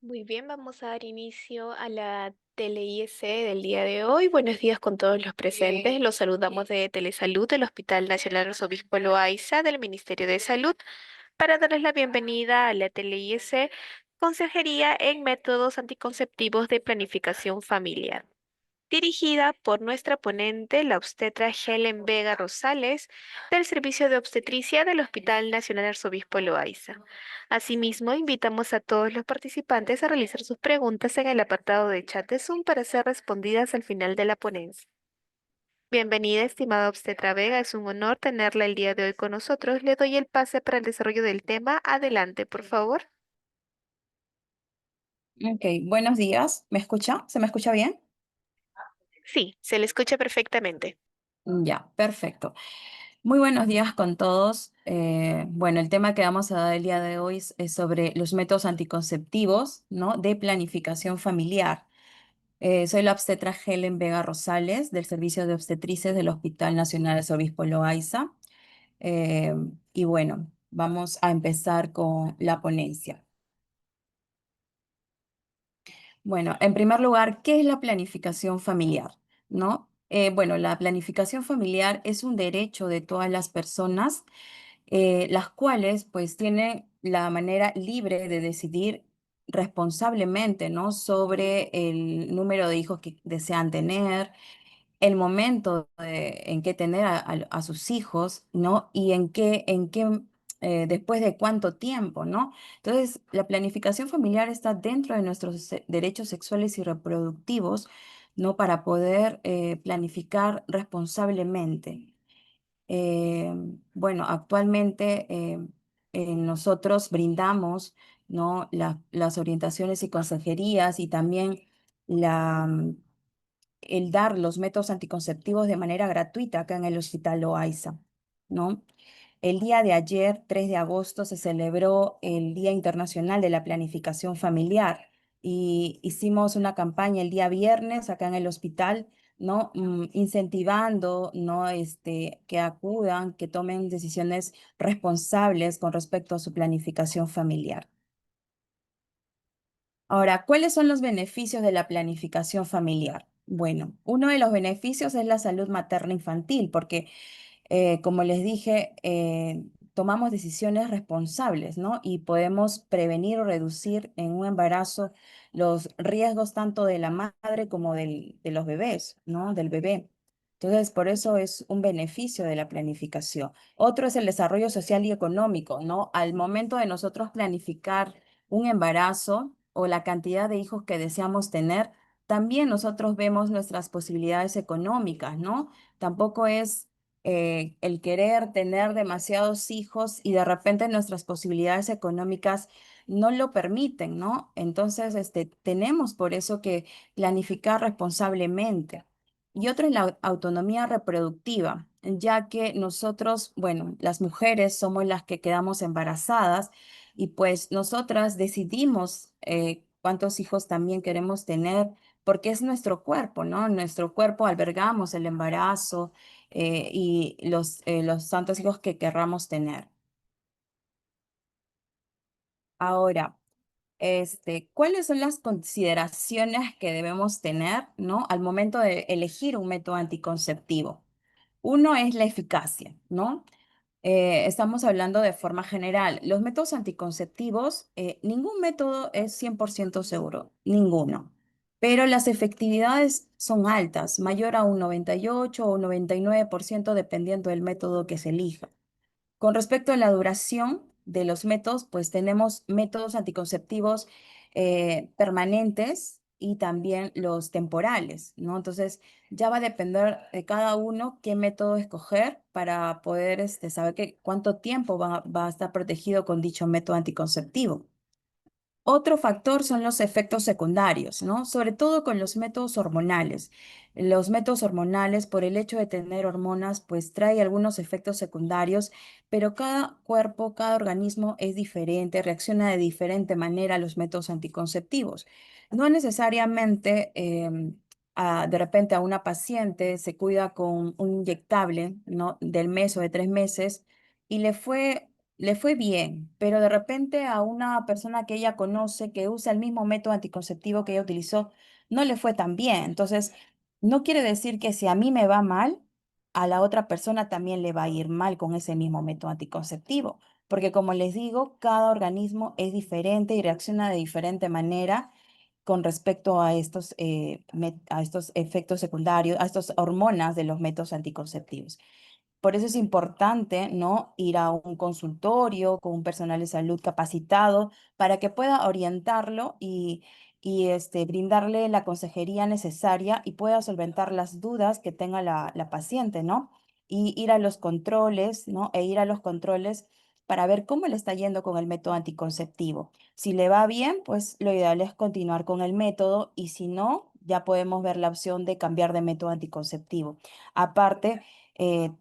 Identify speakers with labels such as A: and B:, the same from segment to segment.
A: Muy bien, vamos a dar inicio a la Tele-IEC del día de hoy. Buenos días con todos los presentes. Los saludamos de Telesalud, del Hospital Nacional Arzobispo Loaiza, del Ministerio de Salud, para darles la bienvenida a la Tele-IEC, Consejería en Métodos Anticonceptivos de Planificación Familiar, dirigida por nuestra ponente, la obstetra Helen Vega Rosales, del Servicio de Obstetricia del Hospital Nacional Arzobispo Loaiza. Asimismo, invitamos a todos los participantes a realizar sus preguntas en el apartado de chat de Zoom para ser respondidas al final de la ponencia. Bienvenida, estimada obstetra Vega, es un honor tenerla el día de hoy con nosotros. Le doy el pase para el desarrollo del tema. Adelante, por favor.
B: Ok, buenos días. ¿Me escucha? ¿Se me escucha bien?
A: Sí, se le escucha perfectamente.
B: Ya, perfecto. Muy buenos días con todos. Bueno, el tema que vamos a dar el día de hoy es sobre los métodos anticonceptivos, ¿no? De planificación familiar. Soy la obstetra Helen Vega Rosales del Servicio de Obstetrices del Hospital Nacional Arzobispo Loaiza. Eh, y bueno, vamos a empezar con la ponencia. Bueno, en primer lugar, ¿qué es la planificación familiar? ¿No? Bueno, la planificación familiar es un derecho de todas las personas, las cuales pues tienen la manera libre de decidir responsablemente, ¿no? Sobre el número de hijos que desean tener, el momento en que tener a sus hijos, ¿no? Y después de cuánto tiempo, ¿no? Entonces, la planificación familiar está dentro de nuestros derechos sexuales y reproductivos, ¿no? Para poder planificar responsablemente. Eh, bueno, actualmente nosotros brindamos, ¿no? Las orientaciones y consejerías y también la el dar los métodos anticonceptivos de manera gratuita acá en el Hospital Loaiza, ¿no? El día de ayer, 3 de agosto, se celebró el Día Internacional de la Planificación Familiar y hicimos una campaña el día viernes acá en el hospital, ¿no? Incentivando, ¿no? Que acudan, que tomen decisiones responsables con respecto a su planificación familiar. Ahora, ¿cuáles son los beneficios de la planificación familiar? Bueno, uno de los beneficios es la salud materna infantil, porque como les dije, tomamos decisiones responsables, ¿no? Y podemos prevenir o reducir en un embarazo los riesgos tanto de la madre como de los bebés, ¿no? Del bebé. Entonces, por eso es un beneficio de la planificación. Otro es el desarrollo social y económico, ¿no? Al momento de nosotros planificar un embarazo o la cantidad de hijos que deseamos tener, también nosotros vemos nuestras posibilidades económicas, ¿no? Tampoco es el querer tener demasiados hijos y de repente nuestras posibilidades económicas no lo permiten, ¿no? Entonces, tenemos por eso que planificar responsablemente. Y otro es la autonomía reproductiva, ya que nosotros, bueno, las mujeres somos las que quedamos embarazadas y pues nosotras decidimos cuántos hijos también queremos tener, porque es nuestro cuerpo, ¿no? En nuestro cuerpo albergamos el embarazo y los tantos hijos que querramos tener. Ahora, ¿cuáles son las consideraciones que debemos tener, ¿no? Al momento de elegir un método anticonceptivo? Uno es la eficacia, ¿no? Estamos hablando de forma general. Los métodos anticonceptivos, ningún método es 100% seguro, ninguno. Pero las efectividades son altas, mayor a un 98 o un 99% dependiendo del método que se elija. Con respecto a la duración de los métodos, pues tenemos métodos anticonceptivos permanentes y también los temporales, ¿no? Entonces, ya va a depender de cada uno qué método escoger para poder saber cuánto tiempo va a estar protegido con dicho método anticonceptivo. Otro factor son los efectos secundarios, ¿no? Sobre todo con los métodos hormonales. Los métodos hormonales, por el hecho de tener hormonas, pues trae algunos efectos secundarios, pero cada cuerpo, cada organismo es diferente, reacciona de diferente manera a los métodos anticonceptivos. No necesariamente, de repente a una paciente se cuida con un inyectable, ¿no? Del mes o de 3 meses y le fue le fue bien, pero de repente a una persona que ella conoce que usa el mismo método anticonceptivo que ella utilizó, no le fue tan bien. Entonces, no quiere decir que si a mí me va mal, a la otra persona también le va a ir mal con ese mismo método anticonceptivo, porque como les digo, cada organismo es diferente y reacciona de diferente manera con respecto a a estos efectos secundarios, a estas hormonas de los métodos anticonceptivos. Por eso es importante, ¿no? Ir a un consultorio con un personal de salud capacitado para que pueda orientarlo y brindarle la consejería necesaria y pueda solventar las dudas que tenga la paciente, ¿no? Y ir a los controles, ¿no? E ir a los controles para ver cómo le está yendo con el método anticonceptivo. Si le va bien, pues lo ideal es continuar con el método y si no, ya podemos ver la opción de cambiar de método anticonceptivo. Aparte,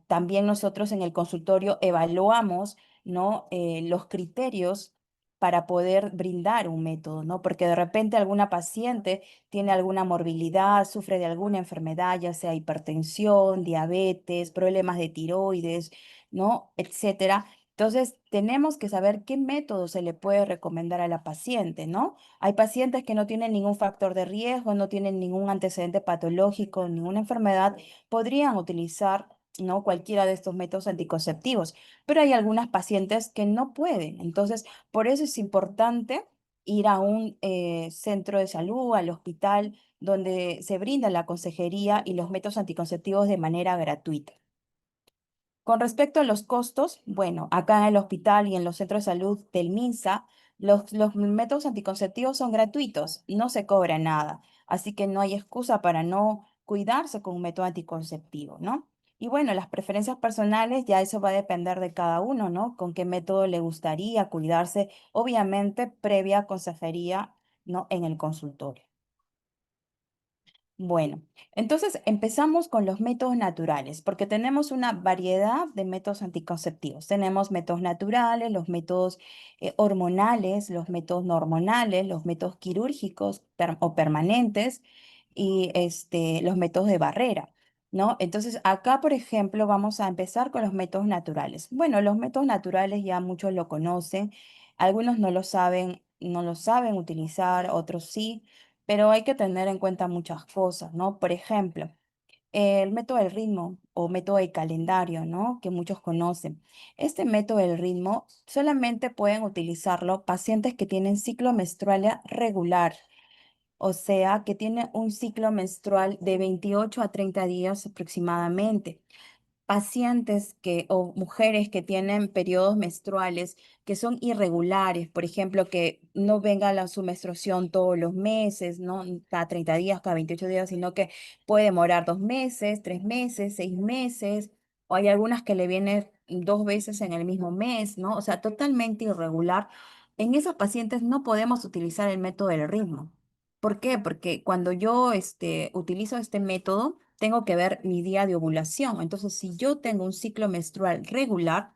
B: también nosotros en el consultorio evaluamos, ¿no? Los criterios para poder brindar un método, ¿no? Porque de repente alguna paciente tiene alguna morbilidad, sufre de alguna enfermedad, ya sea hipertensión, diabetes, problemas de tiroides, ¿no? Etcétera. Entonces, tenemos que saber qué método se le puede recomendar a la paciente, ¿no? Hay pacientes que no tienen ningún factor de riesgo, no tienen ningún antecedente patológico, ninguna enfermedad, podrían utilizar, ¿no? Cualquiera de estos métodos anticonceptivos, pero hay algunas pacientes que no pueden. Entonces, por eso es importante ir a un centro de salud, al hospital, donde se brinda la consejería y los métodos anticonceptivos de manera gratuita. Con respecto a los costos, bueno, acá en el hospital y en los centros de salud del MINSA, los métodos anticonceptivos son gratuitos, no se cobra nada, así que no hay excusa para no cuidarse con un método anticonceptivo, ¿no? Y bueno, las preferencias personales, ya eso va a depender de cada uno, ¿no? Con qué método le gustaría cuidarse, obviamente previa consejería, ¿no? En el consultorio. Bueno, entonces empezamos con los métodos naturales, porque tenemos una variedad de métodos anticonceptivos. Tenemos métodos naturales, los métodos hormonales, los métodos no hormonales, los métodos quirúrgicos o permanentes y los métodos de barrera, ¿no? Entonces acá, por ejemplo, vamos a empezar con los métodos naturales. Bueno, los métodos naturales ya muchos lo conocen, algunos no lo saben utilizar, otros sí, pero hay que tener en cuenta muchas cosas, ¿no? Por ejemplo, el método del ritmo o método del calendario, ¿no? Que muchos conocen. Este método del ritmo solamente pueden utilizarlo pacientes que tienen ciclo menstrual regular, o sea, que tienen un ciclo menstrual de 28 a 30 días aproximadamente. Pacientes o mujeres que tienen periodos menstruales que son irregulares, por ejemplo, que no venga su menstruación todos los meses, ¿no? Cada 30 días, cada 28 días, sino que puede demorar 2 meses, 3 meses, 6 meses, o hay algunas que le vienen 2 veces en el mismo mes, ¿no? O sea, totalmente irregular. En esas pacientes no podemos utilizar el método del ritmo. ¿Por qué? Porque cuando yo utilizo este método, tengo que ver mi día de ovulación. Entonces, si yo tengo un ciclo menstrual regular,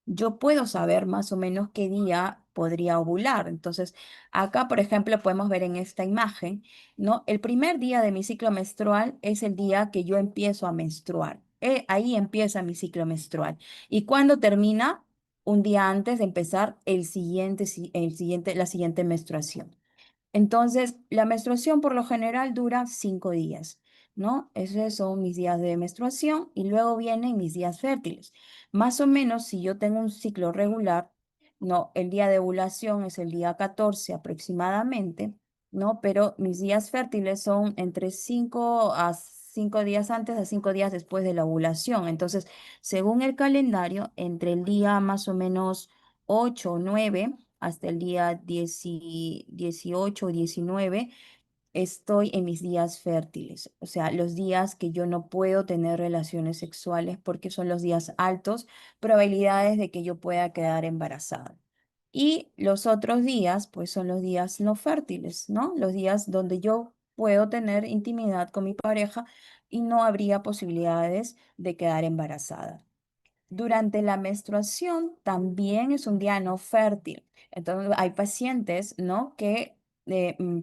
B: yo puedo saber más o menos qué día podría ovular. Entonces, acá, por ejemplo, podemos ver en esta imagen, ¿no? El primer día de mi ciclo menstrual es el día que yo empiezo a menstruar. Ahí empieza mi ciclo menstrual. ¿Y cuándo termina? Un día antes de empezar la siguiente menstruación. Entonces, la menstruación por lo general dura 5 días, ¿no? Esos son mis días de menstruación y luego vienen mis días fértiles. Más o menos, si yo tengo un ciclo regular, no, el día de ovulación es el día 14 aproximadamente, ¿no? Pero mis días fértiles son entre 5 a 5 días antes a 5 días después de la ovulación. Entonces, según el calendario, entre el día más o menos 8 o 9 hasta el día 18 o 19, estoy en mis días fértiles, o sea, los días que yo no puedo tener relaciones sexuales porque son los días altos, probabilidades de que yo pueda quedar embarazada. Y los otros días, pues son los días no fértiles, ¿no? Los días donde yo puedo tener intimidad con mi pareja y no habría posibilidades de quedar embarazada. Durante la menstruación también es un día no fértil. Entonces hay pacientes, ¿no? que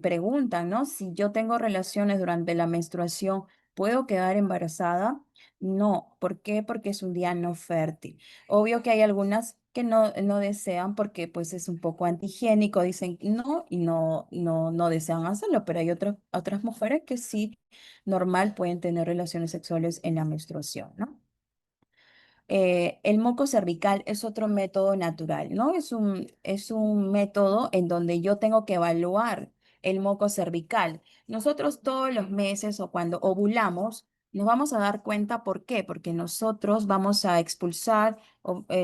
B: preguntan, ¿no? Si yo tengo relaciones durante la menstruación, ¿puedo quedar embarazada? No. ¿Por qué? Porque es un día no fértil. Obvio que hay algunas que no desean porque pues es un poco antihigiénico, dicen no y no desean hacerlo, pero hay otras mujeres que sí, normal, pueden tener relaciones sexuales en la menstruación, ¿no? El moco cervical es otro método natural, ¿no? Es un método en donde yo tengo que evaluar el moco cervical. Nosotros todos los meses o cuando ovulamos, nos vamos a dar cuenta por qué, porque nosotros vamos a expulsar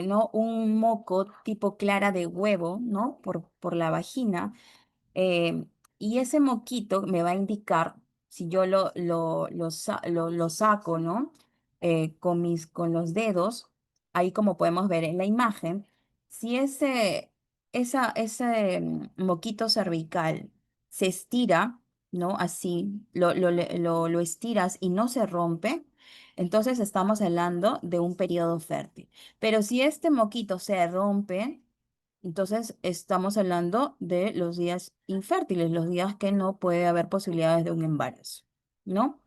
B: ¿no? un moco tipo clara de huevo, ¿no? Por la vagina eh, y ese moquito me va a indicar si yo lo saco, ¿no? Con los dedos, ahí como podemos ver en la imagen, si ese moquito cervical se estira, ¿no? Así, lo estiras y no se rompe, entonces estamos hablando de un periodo fértil. Pero si este moquito se rompe, entonces, estamos hablando de los días infértiles, los días que no puede haber posibilidades de un embarazo, ¿no?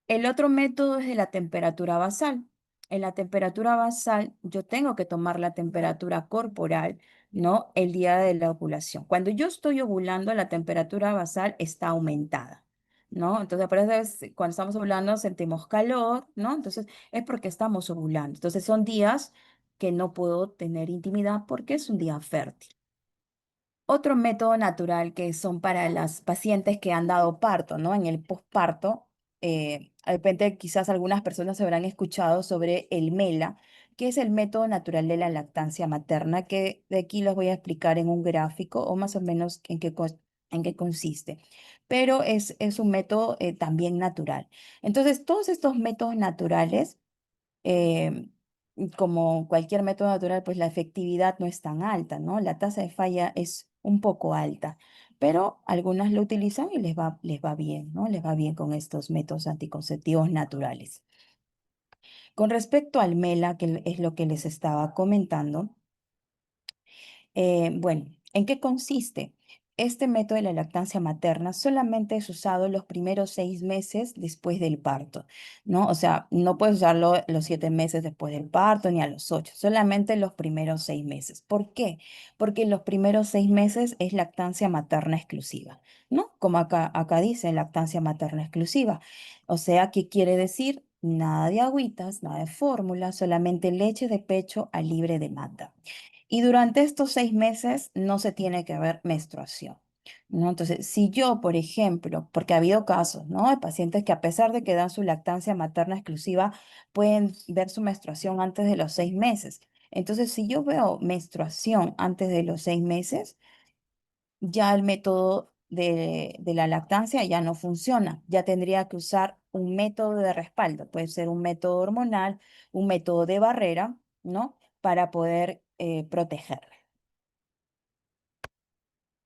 B: El otro método es de la temperatura basal. En la temperatura basal, yo tengo que tomar la temperatura corporal, ¿no? El día de la ovulación. Cuando yo estoy ovulando, la temperatura basal está aumentada, ¿no? Entonces, por eso cuando estamos ovulando sentimos calor, ¿no? Entonces, es porque estamos ovulando. Entonces, son días que no puedo tener intimidad porque es un día fértil. Otro método natural que son para las pacientes que han dado parto, ¿no? En el posparto, de repente quizás algunas personas habrán escuchado sobre el MELA, que es el método natural de la lactancia materna, que de aquí les voy a explicar en un gráfico o más o menos en qué consiste. Pero es un método también natural. Entonces, todos estos métodos naturales eh, como cualquier método natural, pues la efectividad no es tan alta, ¿no? La tasa de falla es un poco alta, pero algunas lo utilizan y les va bien, ¿no? Les va bien con estos métodos anticonceptivos naturales. Con respecto al MELA, que es lo que les estaba comentando, bueno, ¿en qué consiste? Este método de la lactancia materna solamente es usado los primeros 6 meses después del parto, ¿no? O sea, no puedes usarlo los 7 meses después del parto ni a los 8, solamente los primeros 6 meses. ¿Por qué? Porque los primeros 6 meses es lactancia materna exclusiva, ¿no? Como acá dice, lactancia materna exclusiva. O sea, ¿qué quiere decir? Nada de agüitas, nada de fórmula, solamente leche de pecho a libre demanda. Y durante estos 6 meses no se tiene que ver menstruación, ¿no? Entonces, si yo, por ejemplo, porque ha habido casos, ¿no? De pacientes que a pesar de que dan su lactancia materna exclusiva, pueden ver su menstruación antes de los 6 meses. Entonces, si yo veo menstruación antes de los 6 meses, ya el método de la lactancia ya no funciona. Ya tendría que usar un método de respaldo. Puede ser un método hormonal, un método de barrera, ¿no? Para poder protegerla.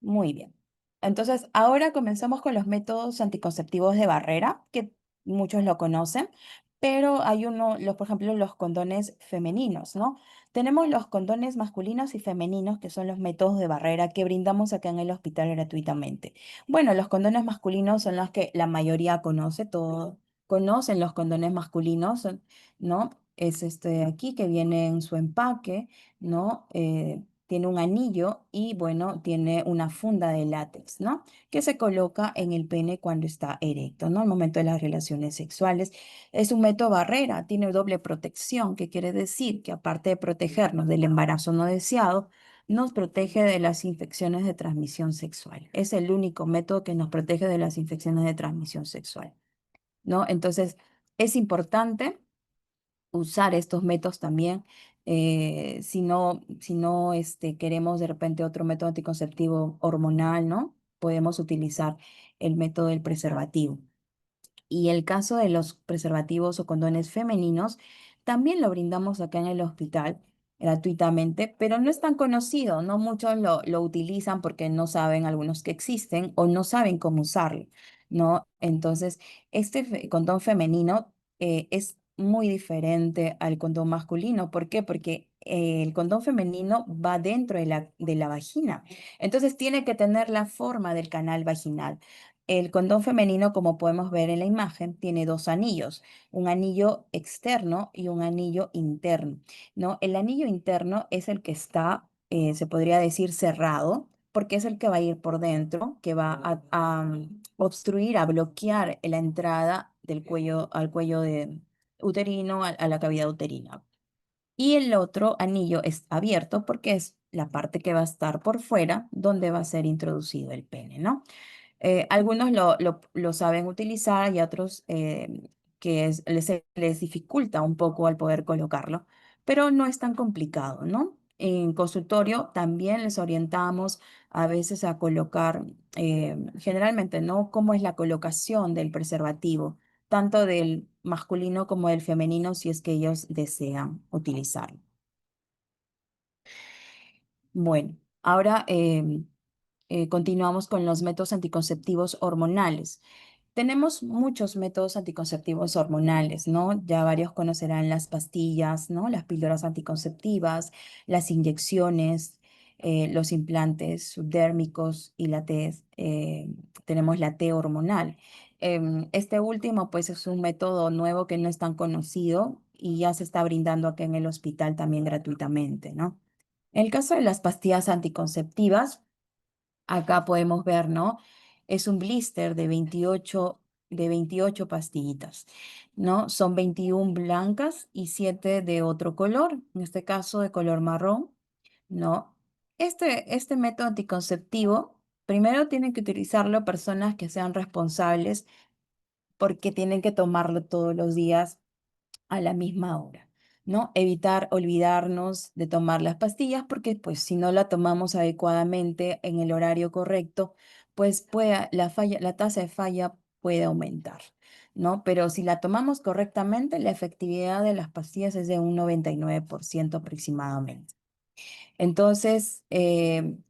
B: Muy bien. Entonces, ahora comenzamos con los métodos anticonceptivos de barrera, que muchos lo conocen, pero hay por ejemplo, los condones femeninos, ¿no? Tenemos los condones masculinos y femeninos, que son los métodos de barrera que brindamos acá en el hospital gratuitamente. Bueno, los condones masculinos son los que la mayoría conoce, todos conocen los condones masculinos, ¿no? Es este de aquí que viene en su empaque, ¿no? Tiene un anillo y bueno, tiene una funda de látex, ¿no? Que se coloca en el pene cuando está erecto, ¿no? Al momento de las relaciones sexuales. Es un método barrera, tiene doble protección, que quiere decir que aparte de protegernos del embarazo no deseado, nos protege de las infecciones de transmisión sexual. Es el único método que nos protege de las infecciones de transmisión sexual, ¿no? Entonces, es importante usar estos métodos también. Si no queremos de repente otro método anticonceptivo hormonal, ¿no? Podemos utilizar el método del preservativo. Y el caso de los preservativos o condones femeninos, también lo brindamos acá en el hospital gratuitamente, pero no es tan conocido, no muchos lo utilizan porque no saben algunos que existen o no saben cómo usarlo, ¿no? Entonces, este condón femenino es muy diferente al condón masculino. ¿Por qué? Porque el condón femenino va dentro de la vagina. Entonces, tiene que tener la forma del canal vaginal. El condón femenino, como podemos ver en la imagen, tiene dos anillos, un anillo externo y un anillo interno, ¿no? El anillo interno es el que está, se podría decir, cerrado, porque es el que va a ir por dentro, que va a obstruir, a bloquear la entrada del cuello al cuello de uterino, a la cavidad uterina. Y el otro anillo es abierto porque es la parte que va a estar por fuera donde va a ser introducido el pene, ¿no? Algunos lo saben utilizar y otros les dificulta un poco al poder colocarlo, pero no es tan complicado, ¿no? En consultorio también les orientamos a veces a colocar, generalmente, ¿no? Cómo es la colocación del preservativo, tanto del masculino como del femenino, si es que ellos desean utilizarlo. Bueno, ahora continuamos con los métodos anticonceptivos hormonales. Tenemos muchos métodos anticonceptivos hormonales, ¿no? Ya varios conocerán las pastillas, ¿no? Las píldoras anticonceptivas, las inyecciones, los implantes subdérmicos y tenemos la T hormonal. Este último, pues, es un método nuevo que no es tan conocido y ya se está brindando aquí en el hospital también gratuitamente, ¿no? En el caso de las pastillas anticonceptivas, acá podemos ver, ¿no? Es un blister de 28 pastillitas, ¿no? Son 21 blancas y 7 de otro color, en este caso de color marrón, ¿no? Este método anticonceptivo, primero tienen que utilizarlo personas que sean responsables porque tienen que tomarlo todos los días a la misma hora, ¿no? Evitar olvidarnos de tomar las pastillas porque pues si no la tomamos adecuadamente en el horario correcto, pues la tasa de falla puede aumentar, ¿no? Pero si la tomamos correctamente, la efectividad de las pastillas es de un 99% aproximadamente. Entonces,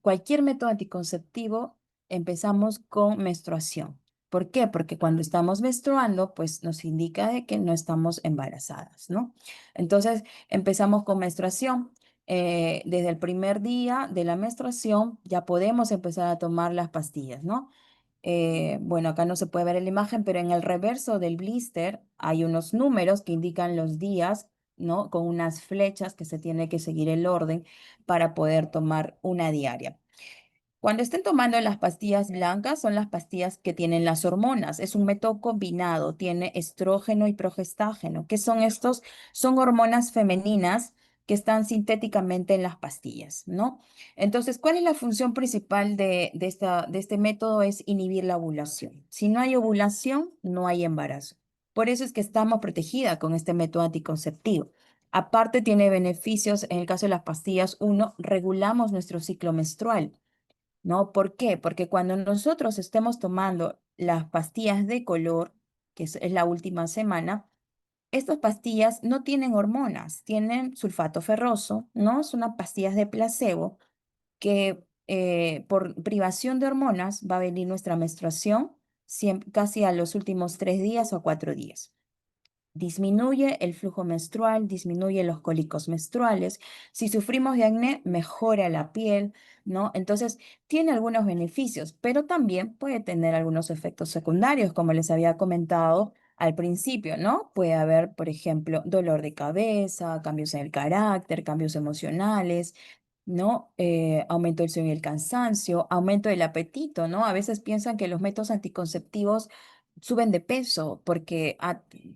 B: cualquier método anticonceptivo empezamos con menstruación. ¿Por qué? Porque cuando estamos menstruando, pues nos indica de que no estamos embarazadas, ¿no? Entonces, empezamos con menstruación. Desde el primer día de la menstruación ya podemos empezar a tomar las pastillas, ¿no? Bueno, acá no se puede ver en la imagen, pero en el reverso del blister hay unos números que indican los días, ¿no? Con unas flechas que se tiene que seguir el orden para poder tomar una diaria. Cuando estén tomando las pastillas blancas, son las pastillas que tienen las hormonas. Es un método combinado, tiene estrógeno y progestágeno. ¿Qué son estos? Son hormonas femeninas que están sintéticamente en las pastillas, ¿no? Entonces, ¿cuál es la función principal de este método? Es inhibir la ovulación. Si no hay ovulación, no hay embarazo. Por eso es que estamos protegidas con este método anticonceptivo. Aparte, tiene beneficios, en el caso de las pastillas, uno, regulamos nuestro ciclo menstrual. ¿No? ¿Por qué? Porque cuando nosotros estemos tomando las pastillas de color, que es la última semana, estas pastillas no tienen hormonas, tienen sulfato ferroso, ¿no? Son unas pastillas de placebo que por privación de hormonas va a venir nuestra menstruación casi a los últimos 3 días o 4 días. Disminuye el flujo menstrual, disminuye los cólicos menstruales. Si sufrimos de acné, mejora la piel, ¿no? Entonces, tiene algunos beneficios, pero también puede tener algunos efectos secundarios, como les había comentado al principio, ¿no? Puede haber, por ejemplo, dolor de cabeza, cambios en el carácter, cambios emocionales, ¿no? Aumento del sueño y el cansancio, aumento del apetito, ¿no? A veces piensan que los métodos anticonceptivos suben de peso porque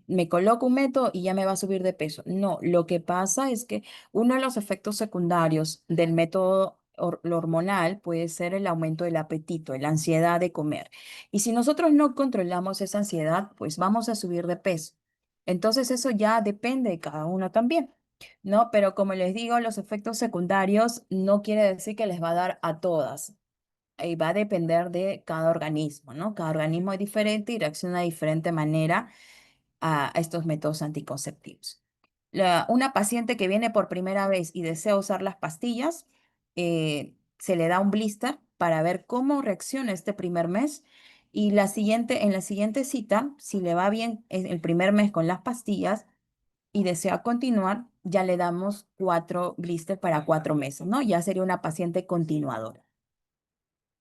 B: me coloco un método y ya me va a subir de peso. No, lo que pasa es que uno de los efectos secundarios del método lo hormonal puede ser el aumento del apetito, la ansiedad de comer. Y si nosotros no controlamos esa ansiedad, pues vamos a subir de peso. Entonces eso ya depende de cada uno también, ¿no? Pero como les digo, los efectos secundarios no quiere decir que les va a dar a todas y va a depender de cada organismo, ¿no? Cada organismo es diferente y reacciona de diferente manera a estos métodos anticonceptivos. Una paciente que viene por primera vez y desea usar las pastillas, se le da un blister para ver cómo reacciona este primer mes y en la siguiente cita, si le va bien en el primer mes con las pastillas y desea continuar, ya le damos 4 blisters para 4 meses, ¿no? Ya sería una paciente continuadora.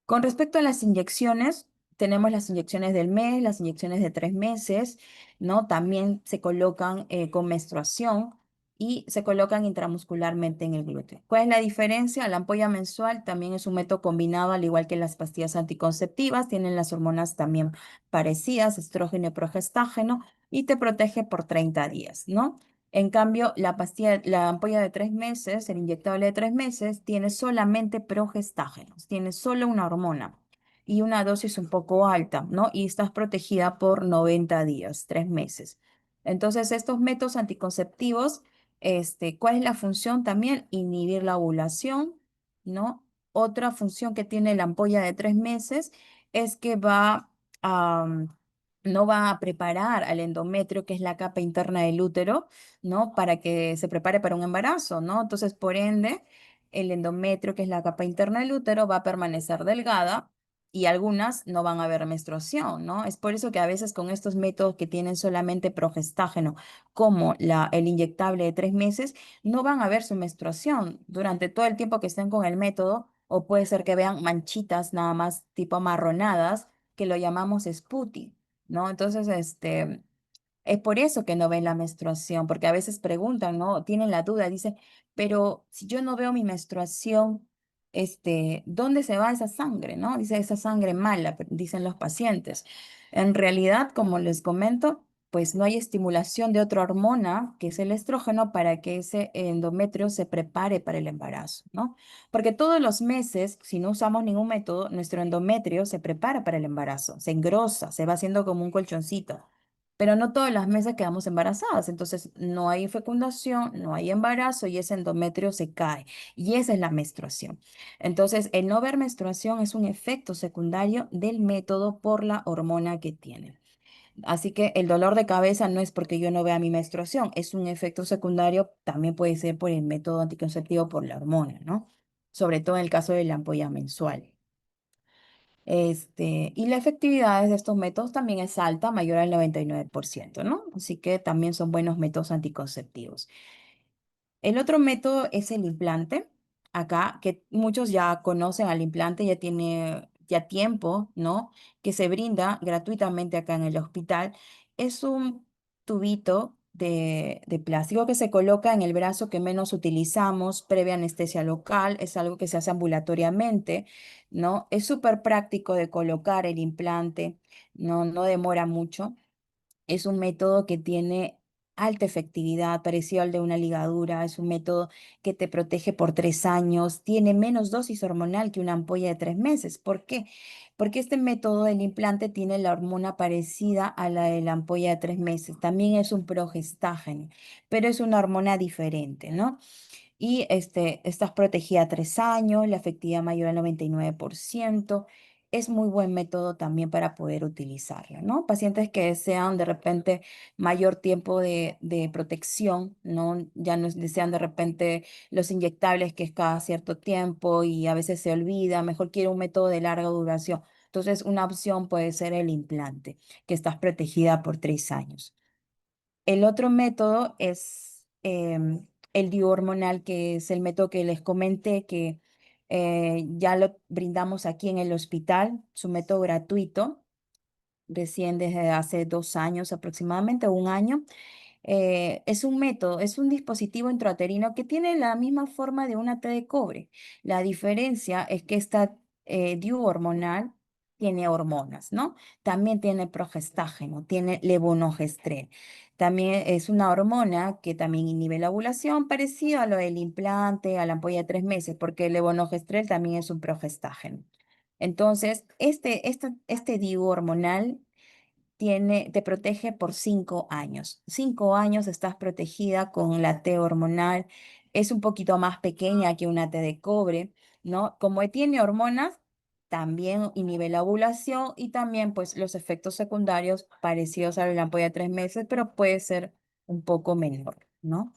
B: Con respecto a las inyecciones, tenemos las inyecciones del mes, las inyecciones de 3 meses, ¿no? También se colocan con menstruación y se colocan intramuscularmente en el glúteo. ¿Cuál es la diferencia? La ampolla mensual también es un método combinado, al igual que las pastillas anticonceptivas, tienen las hormonas también parecidas, estrógeno y progestágeno, y te protege por 30 días, ¿no? En cambio, la ampolla de 3 meses, el inyectable de 3 meses, tiene solamente progestágenos, tiene solo una hormona y una dosis un poco alta, ¿no? Y estás protegida por 90 días, 3 meses. Entonces, estos métodos anticonceptivos, ¿cuál es la función también? Inhibir la ovulación, ¿no? Otra función que tiene la ampolla de 3 meses es que no va a preparar al endometrio, que es la capa interna del útero, ¿no? Para que se prepare para un embarazo, ¿no? Entonces, por ende, el endometrio, que es la capa interna del útero, va a permanecer delgada y algunas no van a haber menstruación, ¿no? Es por eso que a veces con estos métodos que tienen solamente progestágeno, como el inyectable de 3 meses, no van a ver su menstruación durante todo el tiempo que estén con el método, o puede ser que vean manchitas nada más tipo amarronadas, que lo llamamos sputi, ¿no? Entonces, es por eso que no ven la menstruación, porque a veces preguntan, ¿no? Tienen la duda, dicen, pero si yo no veo mi menstruación, ¿dónde se va esa sangre, no? Dice, esa sangre mala, dicen los pacientes. En realidad, como les comento, pues no hay estimulación de otra hormona, que es el estrógeno, para que ese endometrio se prepare para el embarazo, ¿no? Porque todos los meses, si no usamos ningún método, nuestro endometrio se prepara para el embarazo, se engrosa, se va haciendo como un colchoncito. Pero no todas las meses quedamos embarazadas, entonces no hay fecundación, no hay embarazo y ese endometrio se cae. Y esa es la menstruación. Entonces, el no ver menstruación es un efecto secundario del método por la hormona que tiene. Así que el dolor de cabeza no es porque yo no vea mi menstruación, es un efecto secundario, también puede ser por el método anticonceptivo, por la hormona, ¿no? Sobre todo en el caso de la ampolla mensual. Y la efectividad de estos métodos también es alta, mayor al 99%, ¿no? Así que también son buenos métodos anticonceptivos. El otro método es el implante. Acá, que muchos ya conocen al implante, ya tiene ya tiempo, ¿no? Que se brinda gratuitamente acá en el hospital. Es un tubito de plástico que se coloca en el brazo que menos utilizamos, previa anestesia local. Es algo que se hace ambulatoriamente, ¿no? Es súper práctico de colocar el implante, no demora mucho. Es un método que tiene alta efectividad, parecido al de una ligadura. Es un método que te protege por 3 años. Tiene menos dosis hormonal que una ampolla de 3 meses. ¿Por qué? Porque este método del implante tiene la hormona parecida a la de la ampolla de 3 meses. También es un progestágeno, pero es una hormona diferente, ¿no? Y estás protegida 3 años, la efectividad mayor al 99%. Es muy buen método también para poder utilizarla, ¿no? Pacientes que desean de repente mayor tiempo de protección, ¿no? Ya no desean de repente los inyectables, que es cada cierto tiempo y a veces se olvida, mejor quiere un método de larga duración. Entonces, una opción puede ser el implante, que estás protegida por 3 años. El otro método es el DIU hormonal, que es el método que les comenté, que ya lo brindamos aquí en el hospital, es un método gratuito, recién desde hace 2 años aproximadamente, un año. Es un método, es un dispositivo intrauterino que tiene la misma forma de una T de cobre. La diferencia es que esta DIU hormonal tiene hormonas, ¿no? También tiene progestágeno, tiene levonorgestrel. También es una hormona que también inhibe la ovulación, parecido a lo del implante, a la ampolla de 3 meses, porque el levonorgestrel también es un progestágeno. Entonces, este DIU hormonal te protege por 5 años. 5 años estás protegida con la T hormonal. Es un poquito más pequeña que una T de cobre, ¿no? Como tiene hormonas, también inhibe la ovulación y también pues los efectos secundarios parecidos a la ampolla de 3 meses, pero puede ser un poco menor, ¿no?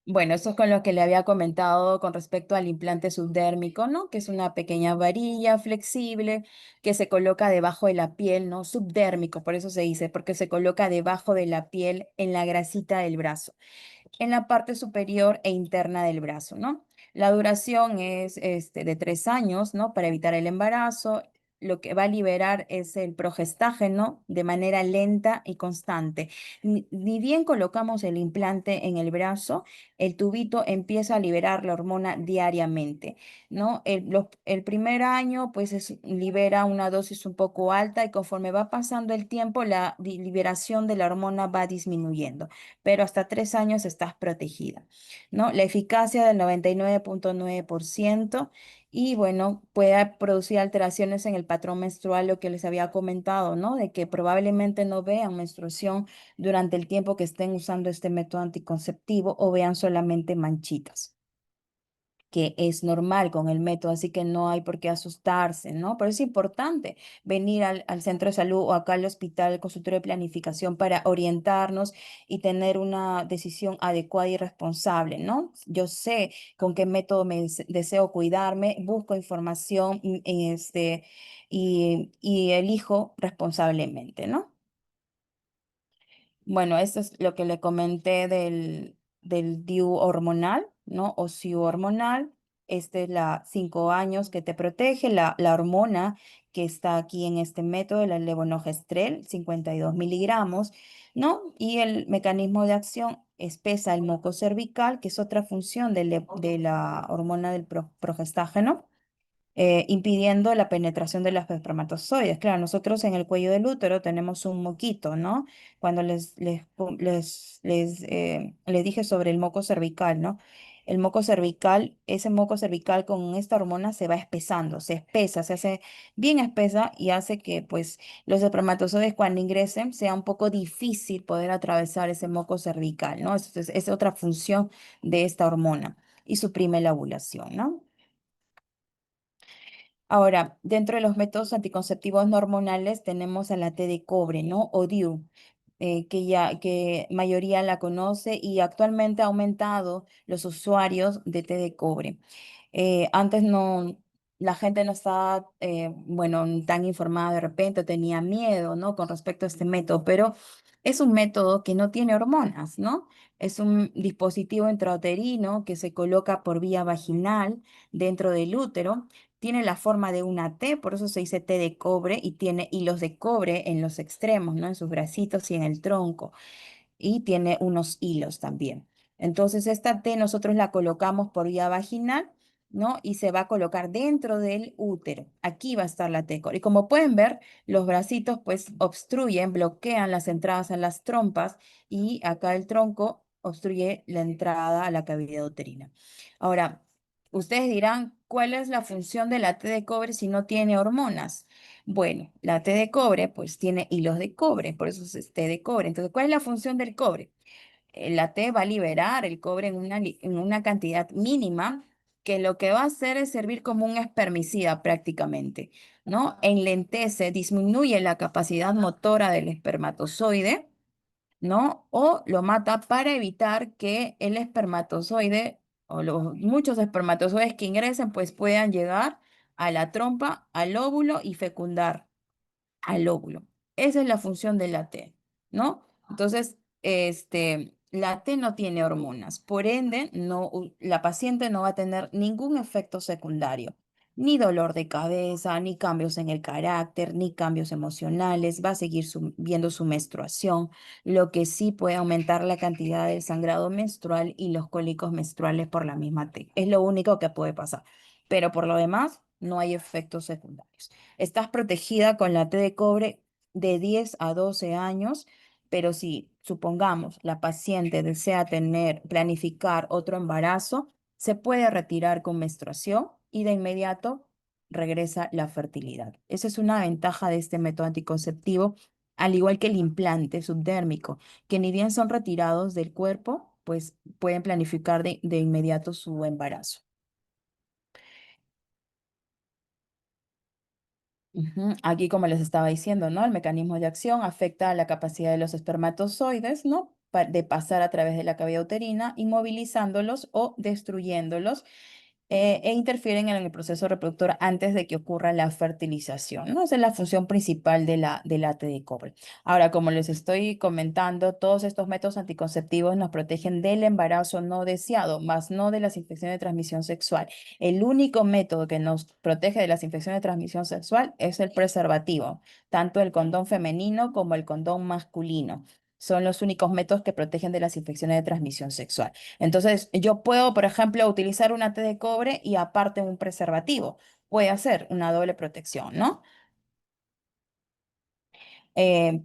B: Bueno, eso es con lo que le había comentado con respecto al implante subdérmico, ¿no? Que es una pequeña varilla flexible que se coloca debajo de la piel, ¿no? Subdérmico, por eso se dice, porque se coloca debajo de la piel en la grasita del brazo. en la parte superior e interna del brazo, ¿no? La duración es de 3 años, ¿no? Para evitar el embarazo. Lo que va a liberar es el progestágeno de manera lenta y constante. Ni bien colocamos el implante en el brazo, el tubito empieza a liberar la hormona diariamente, ¿no? El primer año, pues, libera una dosis un poco alta y conforme va pasando el tiempo, la liberación de la hormona va disminuyendo, pero hasta 3 años estás protegida, ¿no? La eficacia del 99,9% y bueno, puede producir alteraciones en el patrón menstrual, lo que les había comentado, ¿no? De que probablemente no vean menstruación durante el tiempo que estén usando este método anticonceptivo o vean solamente manchitas, que es normal con el método, así que no hay por qué asustarse, ¿no? Pero es importante venir al centro de salud o acá al hospital, al consultorio de planificación para orientarnos y tener una decisión adecuada y responsable, ¿no? Yo sé con qué método deseo cuidarme, busco información y elijo responsablemente, ¿no? Bueno, esto es lo que le comenté del DIU hormonal, ¿no? O SIU hormonal. Este es la 5 años que te protege, la hormona que está aquí en este método, la levonorgestrel, 52 miligramos, ¿no? Y el mecanismo de acción espesa el moco cervical, que es otra función de la hormona del progestágeno, impidiendo la penetración de los espermatozoides. Claro, nosotros en el cuello del útero tenemos un moquito, ¿no? Cuando les dije sobre el moco cervical, ¿no? El moco cervical, ese moco cervical con esta hormona se va espesando, se espesa, se hace bien espesa y hace que pues los espermatozoides cuando ingresen sea un poco difícil poder atravesar ese moco cervical, ¿no? Es otra función de esta hormona y suprime la ovulación, ¿no? Ahora, dentro de los métodos anticonceptivos no hormonales tenemos a la T de cobre, ¿no? O DIU, que mayoría la conoce y actualmente ha aumentado los usuarios de té de cobre. Antes no, la gente no estaba, bueno, tan informada de repente, tenía miedo, ¿no? Con respecto a este método, pero es un método que no tiene hormonas, ¿no? Es un dispositivo intrauterino que se coloca por vía vaginal dentro del útero. Tiene la forma de una T, por eso se dice T de cobre y tiene hilos de cobre en los extremos, ¿no? En sus bracitos y en el tronco y tiene unos hilos también. Entonces, esta T nosotros la colocamos por vía vaginal, ¿no? Y se va a colocar dentro del útero. Aquí va a estar la T. Y como pueden ver, los bracitos pues obstruyen, bloquean las entradas a las trompas y acá el tronco obstruye la entrada a la cavidad uterina. Ahora, ustedes dirán, ¿cuál es la función de la T de cobre si no tiene hormonas? Bueno, la T de cobre pues tiene hilos de cobre, por eso es T de cobre. Entonces, ¿cuál es la función del cobre? La T va a liberar el cobre en una cantidad mínima que lo que va a hacer es servir como un espermicida prácticamente, ¿no? Enlentece, disminuye la capacidad motora del espermatozoide, ¿no? O lo mata para evitar que el espermatozoide o los muchos espermatozoides que ingresen pues puedan llegar a la trompa, al óvulo y fecundar al óvulo. Esa es la función de la T, ¿no? Entonces, la T no tiene hormonas, por ende, la paciente no va a tener ningún efecto secundario, ni dolor de cabeza, ni cambios en el carácter, ni cambios emocionales, va a seguir viendo su menstruación, lo que sí puede aumentar la cantidad del sangrado menstrual y los cólicos menstruales por la misma T. Es lo único que puede pasar, pero por lo demás, no hay efectos secundarios. Estás protegida con la T de cobre de 10 a 12 años, pero si supongamos la paciente desea planificar otro embarazo, se puede retirar con menstruación y de inmediato regresa la fertilidad. Esa es una ventaja de este método anticonceptivo, al igual que el implante subdérmico, que ni bien son retirados del cuerpo, pues pueden planificar de inmediato su embarazo. Ujú. Aquí, como les estaba diciendo, ¿no? El mecanismo de acción afecta a la capacidad de los espermatozoides, ¿no? De pasar a través de la cavidad uterina, inmovilizándolos o destruyéndolos. e interfieren en el proceso reproductor antes de que ocurra la fertilización, ¿no? Esa es la función principal del ate de cobre. Ahora, como les estoy comentando, todos estos métodos anticonceptivos nos protegen del embarazo no deseado, más no de las infecciones de transmisión sexual. El único método que nos protege de las infecciones de transmisión sexual es el preservativo, tanto el condón femenino como el condón masculino. Son los únicos métodos que protegen de las infecciones de transmisión sexual. Entonces, yo puedo, por ejemplo, utilizar una T de cobre y aparte un preservativo. Puede hacer una doble protección, ¿no?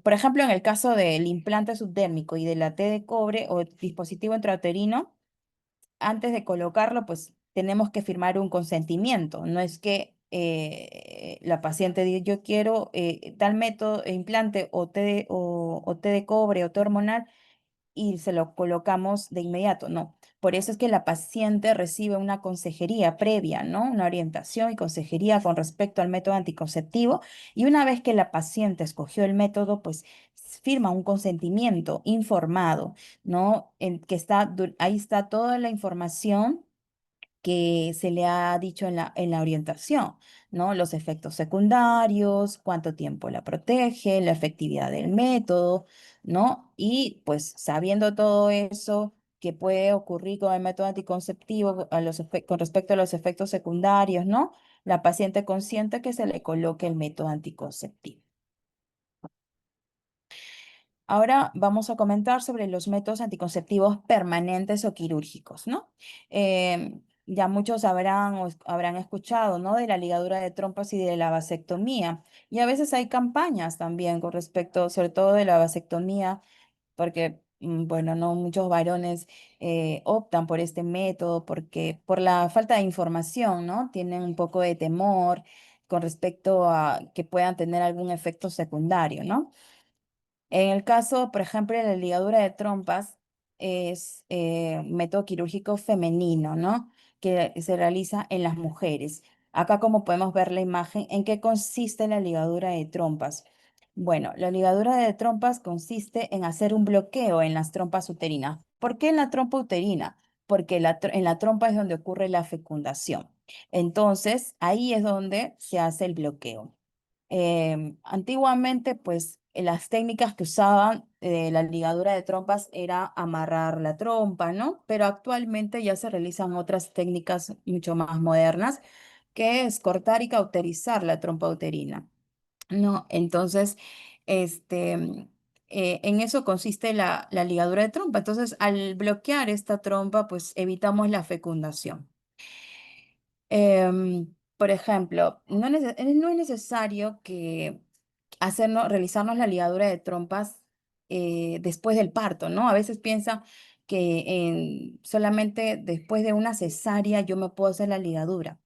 B: Por ejemplo, en el caso del implante subdérmico y de la T de cobre o dispositivo intrauterino, antes de colocarlo, pues tenemos que firmar un consentimiento. No es que la paciente diga, yo quiero tal método, implante o T de cobre o T hormonal y se lo colocamos de inmediato, no. Por eso es que la paciente recibe una consejería previa, ¿no? Una orientación y consejería con respecto al método anticonceptivo. Y una vez que la paciente escogió el método, pues firma un consentimiento informado, ¿no? En que ahí está toda la información que se le ha dicho en la orientación, ¿no? Los efectos secundarios, cuánto tiempo la protege, la efectividad del método, ¿no? Y pues sabiendo todo eso que puede ocurrir con el método anticonceptivo con respecto a los efectos secundarios, ¿no? La paciente consciente que se le coloque el método anticonceptivo. Ahora vamos a comentar sobre los métodos anticonceptivos permanentes o quirúrgicos, ¿no? Ya muchos habrán escuchado, ¿no? De la ligadura de trompas y de la vasectomía. Y a veces hay campañas también con respecto, sobre todo de la vasectomía, porque, bueno, no muchos varones optan por este método porque por la falta de información, ¿no? Tienen un poco de temor con respecto a que puedan tener algún efecto secundario, ¿no? En el caso, por ejemplo, de la ligadura de trompas, es método quirúrgico femenino, ¿no? Que se realiza en las mujeres. Acá, como podemos ver la imagen, ¿en qué consiste la ligadura de trompas? Bueno, la ligadura de trompas consiste en hacer un bloqueo en las trompas uterinas. ¿Por qué en la trompa uterina? Porque en la trompa es donde ocurre la fecundación. Entonces, ahí es donde se hace el bloqueo. Antiguamente, pues las técnicas que usaban la ligadura de trompas era amarrar la trompa, ¿no? Pero actualmente ya se realizan otras técnicas mucho más modernas, que es cortar y cauterizar la trompa uterina, ¿no? Entonces, en eso consiste la ligadura de trompa. Entonces, al bloquear esta trompa, pues evitamos la fecundación. Por ejemplo, no es necesario realizarnos la ligadura de trompas después del parto, ¿no? A veces piensan que solamente después de una cesárea yo me puedo hacer la ligadura.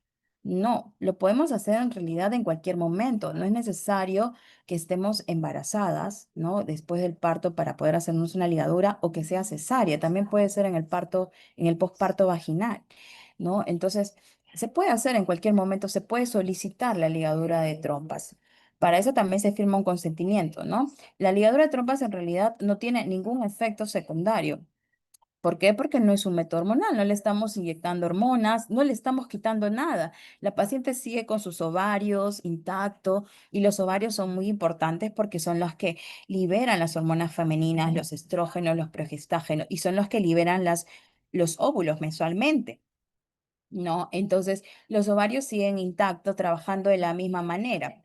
B: No, lo podemos hacer en realidad en cualquier momento. No es necesario que estemos embarazadas, ¿no? Después del parto para poder hacernos una ligadura o que sea cesárea. También puede ser en el parto, en el posparto vaginal, ¿no? Entonces, se puede hacer en cualquier momento, se puede solicitar la ligadura de trompas. Para eso también se firma un consentimiento, ¿no? La ligadura de trompas en realidad no tiene ningún efecto secundario. ¿Por qué? Porque no es un método hormonal, no le estamos inyectando hormonas, no le estamos quitando nada. La paciente sigue con sus ovarios intactos y los ovarios son muy importantes porque son los que liberan las hormonas femeninas, los estrógenos, los progestágenos y son los que liberan los óvulos mensualmente. No, entonces los ovarios siguen intactos, trabajando de la misma manera.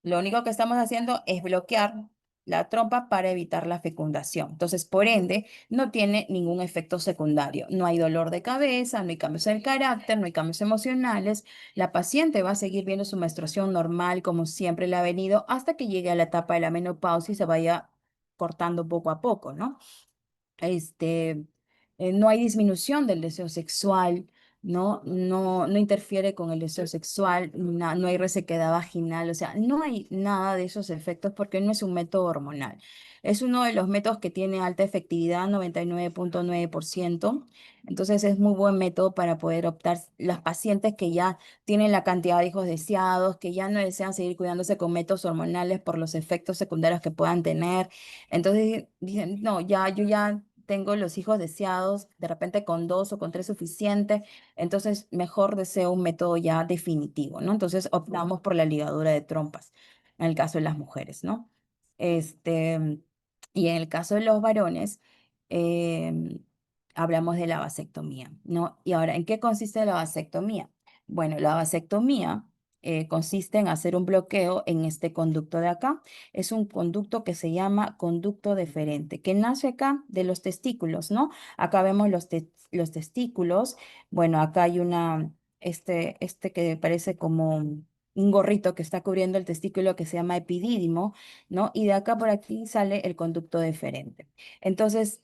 B: Lo único que estamos haciendo es bloquear la trompa para evitar la fecundación. Entonces, por ende, no tiene ningún efecto secundario. No hay dolor de cabeza, no hay cambios en el carácter, no hay cambios emocionales. La paciente va a seguir viendo su menstruación normal como siempre le ha venido hasta que llegue a la etapa de la menopausia y se vaya cortando poco a poco, ¿no? este, no hay disminución del deseo sexual, no interfiere con el deseo sexual, no hay resequedad vaginal, o sea, no hay nada de esos efectos porque no es un método hormonal. Es uno de los métodos que tiene alta efectividad, 99,9%. Entonces es muy buen método para poder optar las pacientes que ya tienen la cantidad de hijos deseados, que ya no desean seguir cuidándose con métodos hormonales por los efectos secundarios que puedan tener. Entonces dicen, no, ya, yo ya tengo los hijos deseados, de repente con dos o con tres suficiente, entonces mejor deseo un método ya definitivo, ¿no? Entonces optamos por la ligadura de trompas, en el caso de las mujeres, ¿no? Este, y en el caso de los varones, em, hablamos de la vasectomía, ¿no? Y ahora, ¿en qué consiste la vasectomía? Bueno, la vasectomía consiste en hacer un bloqueo en este conducto de acá. Es un conducto que se llama conducto deferente, que nace acá de los testículos, ¿no? Acá vemos los testículos. Bueno, acá hay este que parece como un gorrito que está cubriendo el testículo que se llama epidídimo, ¿no? Y de acá por aquí sale el conducto deferente. Entonces,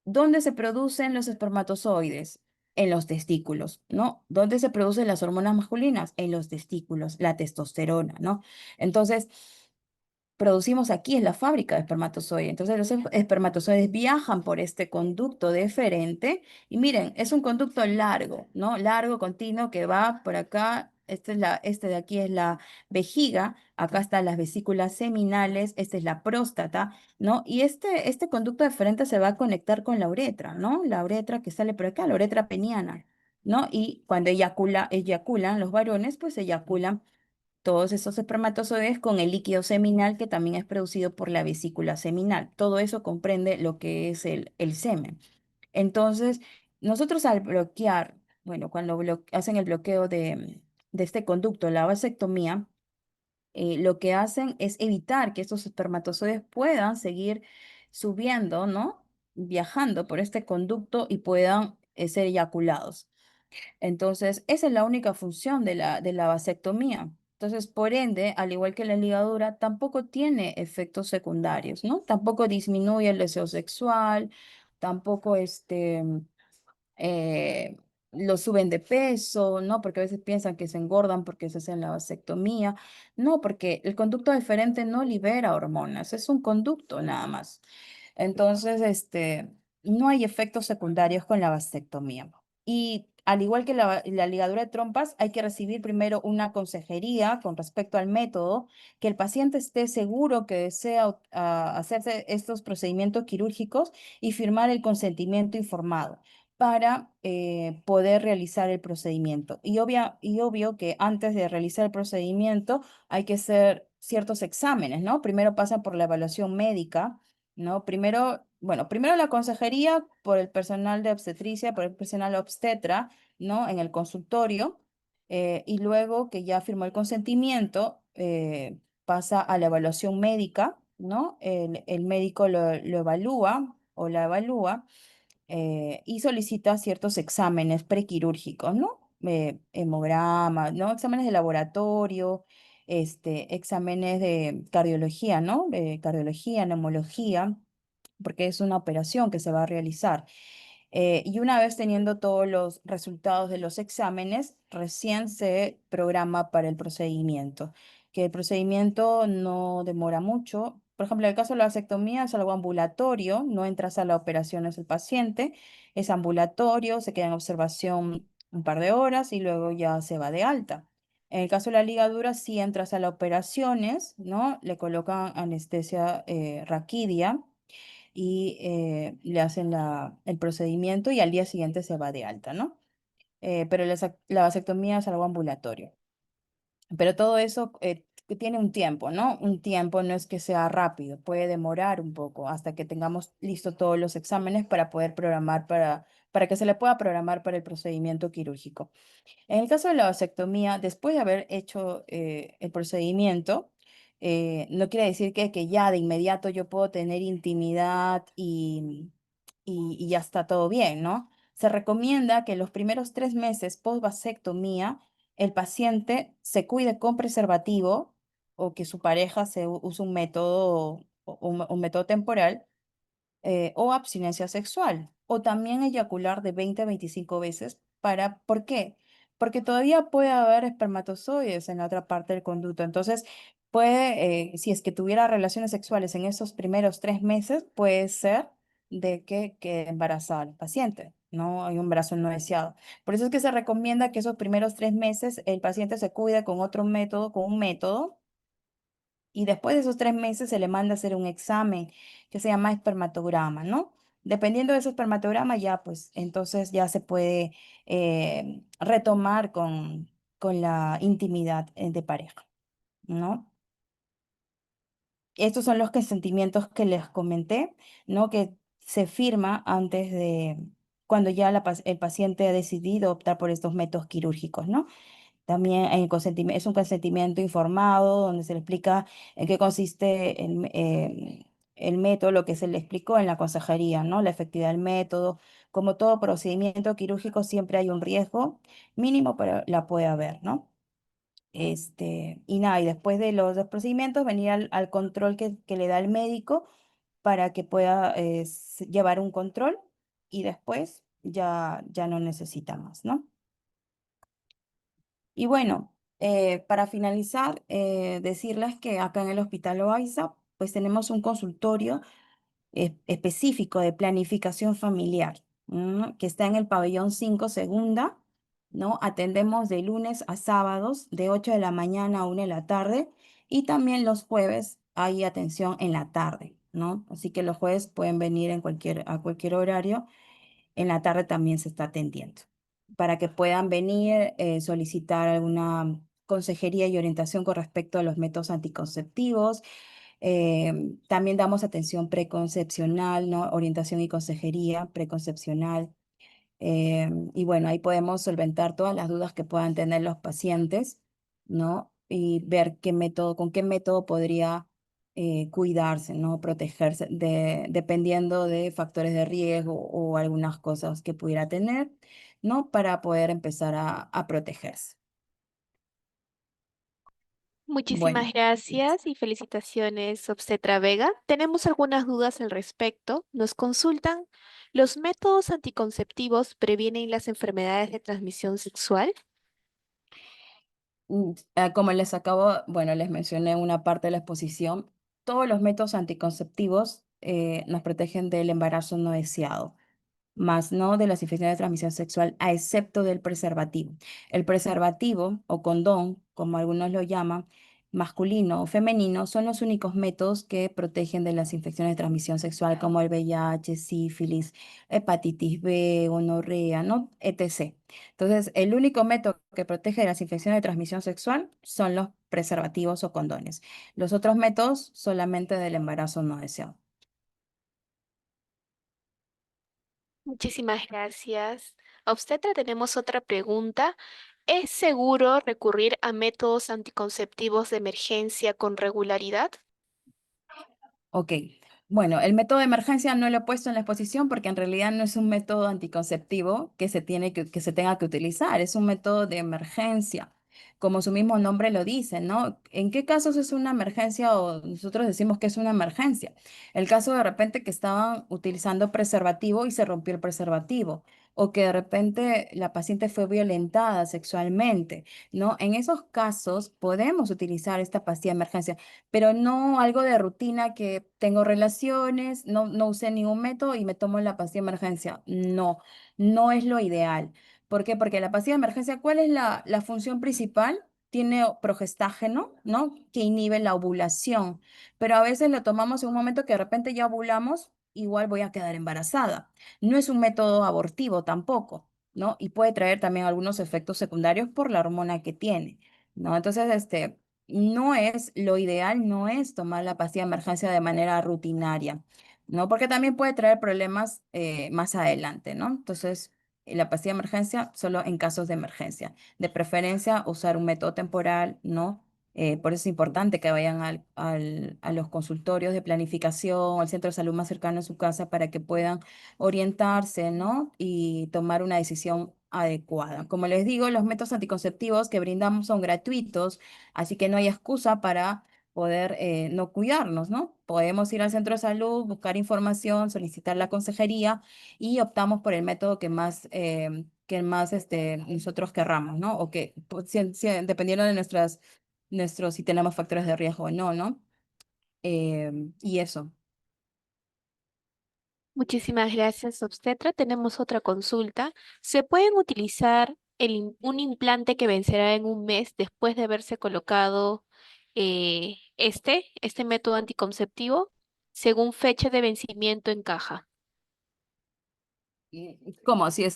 B: ¿dónde se producen los espermatozoides? En los testículos, ¿no? ¿Dónde se producen las hormonas masculinas? En los testículos, la testosterona, ¿no? Entonces, producimos aquí en la fábrica de espermatozoides. Entonces, los espermatozoides viajan por este conducto deferente y miren, es un conducto largo, ¿no? Largo, continuo, que va por acá. Este de aquí es la vejiga, acá están las vesículas seminales, esta es la próstata, ¿no? Y este conducto deferente se va a conectar con la uretra, ¿no? La uretra que sale por acá, la uretra peniana, ¿no? Y cuando eyaculan los varones, pues eyaculan todos esos espermatozoides con el líquido seminal que también es producido por la vesícula seminal. Todo eso comprende lo que es el semen. Entonces, nosotros al bloquear, bueno, cuando hacen el bloqueo de este conducto, la vasectomía, lo que hacen es evitar que estos espermatozoides puedan seguir subiendo, ¿no? Viajando por este conducto y puedan ser eyaculados. Entonces, esa es la única función de la vasectomía. Entonces, por ende, al igual que la ligadura, tampoco tiene efectos secundarios, ¿no? Tampoco disminuye el deseo sexual, tampoco eh, lo suben de peso, ¿no? Porque a veces piensan que se engordan porque se hacen la vasectomía. No, porque el conducto deferente no libera hormonas, es un conducto nada más. Entonces, no hay efectos secundarios con la vasectomía. Y al igual que la ligadura de trompas, hay que recibir primero una consejería con respecto al método, que el paciente esté seguro que desea hacerse estos procedimientos quirúrgicos y firmar el consentimiento informado para poder realizar el procedimiento. Y obvio que antes de realizar el procedimiento hay que hacer ciertos exámenes, ¿no? Primero pasan por la evaluación médica, ¿no? Primero la consejería por el personal de obstetricia, por el personal obstetra, ¿no? En el consultorio, y luego que ya firmó el consentimiento, pasa a la evaluación médica, ¿no? El médico lo evalúa o la evalúa y solicita ciertos exámenes prequirúrgicos, ¿no? Hemogramas, ¿no? Exámenes de laboratorio, exámenes de cardiología, ¿no? De cardiología, neumología, porque es una operación que se va a realizar. Y una vez teniendo todos los resultados de los exámenes, recién se programa para el procedimiento, que el procedimiento no demora mucho. Por ejemplo, en el caso de la vasectomía es algo ambulatorio, no entras a la operación, es el paciente, es ambulatorio, se queda en observación un par de horas y luego ya se va de alta. En el caso de la ligadura, sí entras a las operaciones, ¿no? Le colocan anestesia raquidia y le hacen el procedimiento y al día siguiente se va de alta, ¿no? Pero la vasectomía es algo ambulatorio. Pero todo eso que tiene un tiempo, ¿no? Un tiempo no es que sea rápido, puede demorar un poco hasta que tengamos listo todos los exámenes para poder programar para que se le pueda programar para el procedimiento quirúrgico. En el caso de la vasectomía, después de haber hecho el procedimiento, no quiere decir que ya de inmediato yo puedo tener intimidad y ya está todo bien, ¿no? Se recomienda que los primeros 3 meses post vasectomía el paciente se cuide con preservativo o que su pareja use un método, un método temporal o abstinencia sexual, o también eyacular de 20 a 25 veces ¿por qué? Porque todavía puede haber espermatozoides en la otra parte del conducto. Entonces, si es que tuviera relaciones sexuales en esos primeros 3 meses, puede ser de que quede embarazada el paciente, ¿no? Hay un embarazo no deseado. Por eso es que se recomienda que esos primeros 3 meses el paciente se cuide con otro método, con un método y después de esos 3 meses se le manda a hacer un examen que se llama espermatograma, ¿no? Dependiendo de ese espermatograma, ya pues entonces ya se puede retomar con la intimidad de pareja, ¿no? Estos son los consentimientos que les comenté, ¿no? Que se firma antes de cuando ya el paciente ha decidido optar por estos métodos quirúrgicos, ¿no? También es un consentimiento informado donde se le explica en qué consiste el método, lo que se le explicó en la consejería, ¿no? La efectividad del método. Como todo procedimiento quirúrgico, siempre hay un riesgo mínimo, pero la puede haber, ¿no? Y nada, y después de los dos procedimientos, venir al control que le da el médico para que pueda llevar un control y después ya no necesita más, ¿no? Y bueno, para finalizar, decirles que acá en el Hospital Loaiza, pues tenemos un consultorio específico de planificación familiar, que está en el pabellón 5 segunda, ¿no? Atendemos de lunes a sábados, de 8 de la mañana a 1 de la tarde, y también los jueves hay atención en la tarde, ¿no? Así que los jueves pueden venir a cualquier horario, en la tarde también se está atendiendo, para que puedan venir, solicitar alguna consejería y orientación con respecto a los métodos anticonceptivos. También damos atención preconcepcional, ¿no? Orientación y consejería preconcepcional. Y bueno, ahí podemos solventar todas las dudas que puedan tener los pacientes, ¿no? Y ver con qué método podría cuidarse, ¿no? Protegerse dependiendo de factores de riesgo o algunas cosas que pudiera tener, ¿no? Para poder empezar a protegerse. Bueno.
A: Muchísimas gracias y felicitaciones, obstetra Vega. Tenemos algunas dudas al respecto. Nos consultan, ¿los métodos anticonceptivos previenen las enfermedades de transmisión sexual?
B: Como les acabo, bueno, les mencioné una parte de la exposición, todos los métodos anticonceptivos nos protegen del embarazo no deseado, más no de las infecciones de transmisión sexual, a excepto del preservativo. El preservativo o condón, como algunos lo llaman, masculino o femenino, son los únicos métodos que protegen de las infecciones de transmisión sexual como el VIH, sífilis, hepatitis B, gonorrea, ¿no? etc. Entonces, el único método que protege de las infecciones de transmisión sexual son los preservativos o condones. Los otros métodos solamente del embarazo no deseado.
A: Muchísimas gracias. Obstetra, tenemos otra pregunta. ¿Es seguro recurrir a métodos anticonceptivos de emergencia con regularidad?
B: Ok, bueno, el método de emergencia no lo he puesto en la exposición porque en realidad no es un método anticonceptivo que se tenga que utilizar, es un método de emergencia, como su mismo nombre lo dice, ¿no? ¿En qué casos es una emergencia o nosotros decimos que es una emergencia? El caso de repente que estaban utilizando preservativo y se rompió el preservativo, o que de repente la paciente fue violentada sexualmente, ¿no? En esos casos podemos utilizar esta pastilla de emergencia, pero no algo de rutina que tengo relaciones, no usé ningún método y me tomo la pastilla de emergencia. No, no es lo ideal. ¿Por qué? Porque la pastilla de emergencia, ¿cuál es la función principal? Tiene progestágeno, ¿no? Que inhibe la ovulación, pero a veces lo tomamos en un momento que de repente ya ovulamos, igual voy a quedar embarazada. No es un método abortivo tampoco, ¿no? Y puede traer también algunos efectos secundarios por la hormona que tiene, ¿no? Entonces, no es lo ideal, no es tomar la pastilla de emergencia de manera rutinaria, ¿no? Porque también puede traer problemas más adelante, ¿no? Entonces, la pastilla de emergencia solo en casos de emergencia. De preferencia, usar un método temporal, ¿no? Por eso es importante que vayan a los consultorios de planificación, al centro de salud más cercano a su casa para que puedan orientarse, ¿no? Y tomar una decisión adecuada. Como les digo, los métodos anticonceptivos que brindamos son gratuitos. Así que no hay excusa para poder no cuidarnos, ¿no? Podemos ir al centro de salud, buscar información, solicitar la consejería y optamos por el método que más nosotros querramos, ¿no? O que, pues, dependiendo de si tenemos factores de riesgo o no, ¿no? Y eso.
A: Muchísimas gracias, obstetra. Tenemos otra consulta. ¿Se pueden utilizar un implante que vencerá en un mes después de haberse colocado este método anticonceptivo según fecha de vencimiento en caja?
B: ¿Cómo? Si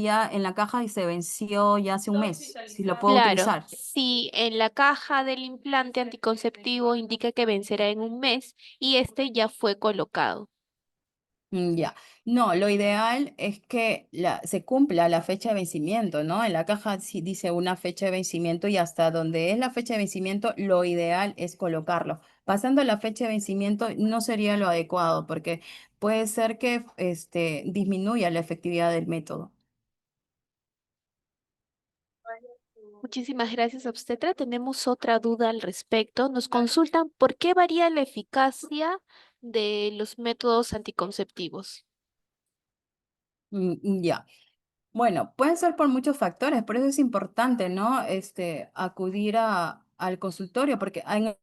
B: ya en la caja y se venció ya hace un mes, si lo puedo
A: Claro,
B: utilizar.
A: si en la caja del implante anticonceptivo indica que vencerá en un mes y este ya fue colocado.
B: Ya. No, lo ideal es que se cumpla la fecha de vencimiento, ¿no? En la caja sí dice una fecha de vencimiento y hasta donde es la fecha de vencimiento, lo ideal es colocarlo. Pasando la fecha de vencimiento no sería lo adecuado porque puede ser que disminuya la efectividad del método.
A: Muchísimas gracias, obstetra. Tenemos otra duda al respecto. Nos consultan por qué varía la eficacia de los métodos anticonceptivos.
B: Ya. Bueno, pueden ser por muchos factores, por eso es importante, ¿no? Acudir al consultorio porque hay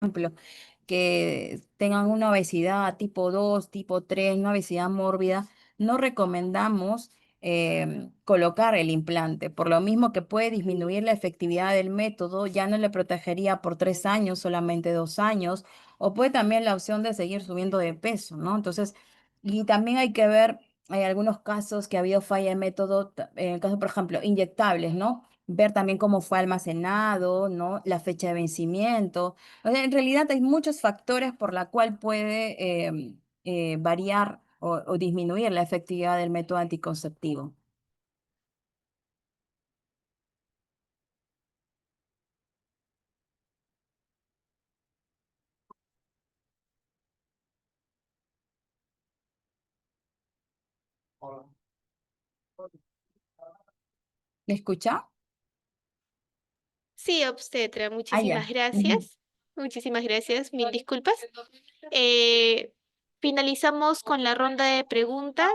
B: ejemplo, que tengan una obesidad tipo 2, tipo 3, una obesidad mórbida, no recomendamos colocar el implante. Por lo mismo que puede disminuir la efectividad del método, ya no le protegería por 3 años, solamente 2 años, o puede también la opción de seguir subiendo de peso, ¿no? Entonces, y también hay que ver, hay algunos casos que ha habido falla de método, en el caso, por ejemplo, inyectables, ¿no? Ver también cómo fue almacenado, ¿no? La fecha de vencimiento. O sea, en realidad hay muchos factores por la cual puede variar o disminuir la efectividad del método anticonceptivo. ¿Me escucha?
A: Sí, obstetra,
B: Ah, ya.
A: muchísimas
B: Ujú.
A: gracias. Muchísimas gracias. Mil disculpas. Eh, Finalizamos con la ronda de preguntas.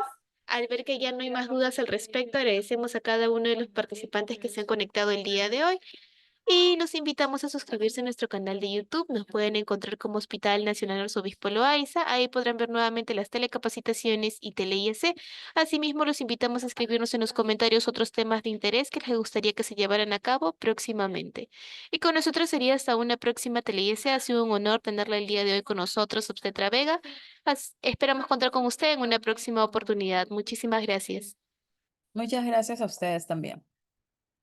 A: Al ver que ya no hay más dudas al respecto, agradecemos a cada uno de los participantes que se han conectado el día de hoy. Y los invitamos a suscribirse a nuestro canal de YouTube. Nos pueden encontrar como Hospital Nacional Arzobispo Loaiza. Ahí podrán ver nuevamente las telecapacitaciones y tele-IEC. Asimismo, los invitamos a escribirnos en los comentarios otros temas de interés que les gustaría que se llevaran a cabo próximamente. Y con nosotros sería hasta una próxima tele-IEC. Ha sido un honor tenerla el día de hoy con nosotros, obstetra Vega. Esperamos contar con usted en una próxima oportunidad. Muchísimas gracias.
B: Muchas gracias a ustedes también.